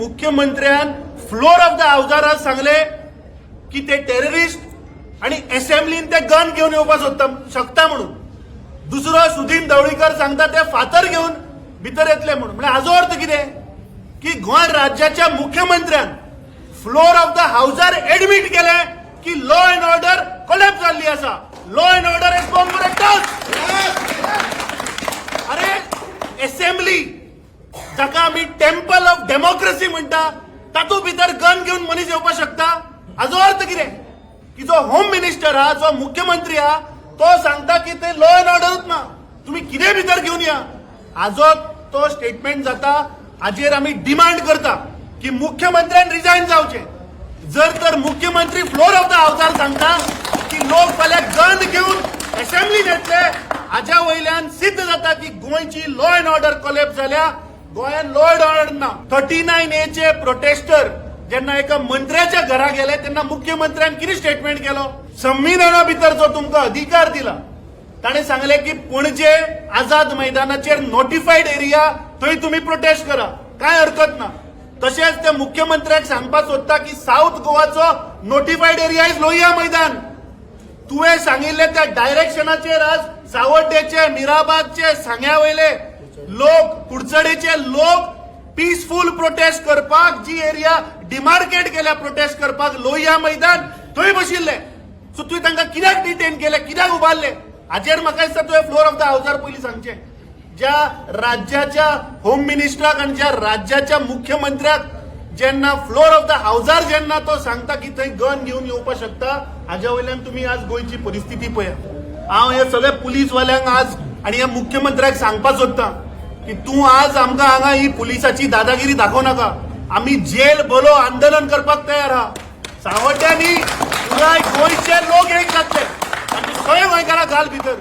मुख्यमंत्र्यान floor of the हाऊसार सांगले की ते टेररिस्ट आणि असेंब्लीन ते गन घेऊन येवपाक शकता म्हणून. दुसरो सुदीन ढवळीकर सांगता ते फातर घेऊन भितर येतले म्हणून. म्हणजे हाजो अर्थ कितें की गोंय राज्याच्या मुख्यमंत्र्यान फ्लोर ऑफ द हाऊसार एडमिट केले की लॉ अँड ऑर्डर कोलॅप्स जाल्ली आसा. Law and order is compromised. अरे असेंब्ली जाका आमी टेम्पल ऑफ डेमोक्रेसी म्हणटा तातूंत भितर गन घेऊन मनीस येवपाक शकता. हाजो अर्थ कितें की जो होम मिनिस्टर हा जो मुख्यमंत्री हा तो सांगता की ते लॉ अँड ऑर्डरूच ना, तुम्ही कितें भितर घेऊन या. हाजो तो स्टेटमेंट जाता. हाजेर आमी डिमांड करता की मुख्यमंत्र्यान रिजायन जावचे. जर तर मुख्यमंत्री फ्लोर ऑफ द हाऊसार सांगता की लोक फाल्यां गन घेऊन असेंब्लीत येतले, हाच्या वयल्यान सिद्ध जाता की गोंयची लॉ अँड ऑर्डर कोलॅप्स जाल्या. गोंयान लॉ अँड ऑर्डर ना. 39A चे प्रोटेस्टर जेन्ना एका मंत्र्याच्या घरा गेले तेन्ना मुख्यमंत्र्यान कितें स्टेटमेंट केलो. संविधाना भितर जो तुमकां अधिकार दिला ताणें सांगले की पणजे आझाद मैदानाचेर नोटिफाईड एरिया थंय तुम्ही प्रोटेस्ट करा, काय हरकत ना. तशेंच ते मुख्यमंत्र्याक सांगपाक सोदता की साऊथ गोवाचो notified area is Lohia Maidan. तुवें सांगिल्ले त्या डायरेक्शनाचेर आज सावड्डेचे, मिराबादचे, सांग्या वयले लोक, कुडचडेचे लोक पीसफुल प्रोटेस्ट करपाक जी एरिया डिमार्केट केल्या प्रोटेस्ट करपाक लोहिया मैदान थंय बशिल्ले. सो तुवें तांकां कित्याक डिटेन केले, कित्याक उबारले. हाजेर म्हाका दिसता तुवें फ्लोर ऑफ द हाऊसार पयलीं सांगचें. ज्या राज्याच्या होम मिनिस्टराक आणि ज्या राज्याच्या मुख्यमंत्र्याक जेन्ना फ्लोर ऑफ द हाऊसार जेन्ना तो सांगता की थंय गन घेऊन येवपाक शकता, हाज्या वयल्यान तुम्ही आज गोंयची परिस्थिती पळया. हांव हे सगळे पुलीसवाल्यांक आज आणि ह्या मुख्यमंत्र्याक सांगपाक सोदता की तूं आज आमकां हांगा ही पुलिसाची दादागिरी दाखोव नाका. आमी जेल बोलो आंदोलन करपाक तयार आहा. सावड्ड्यांनी पुराय गोंयचे लोक एक जातले आनी सगळे गोंयकारांक घाल भितर.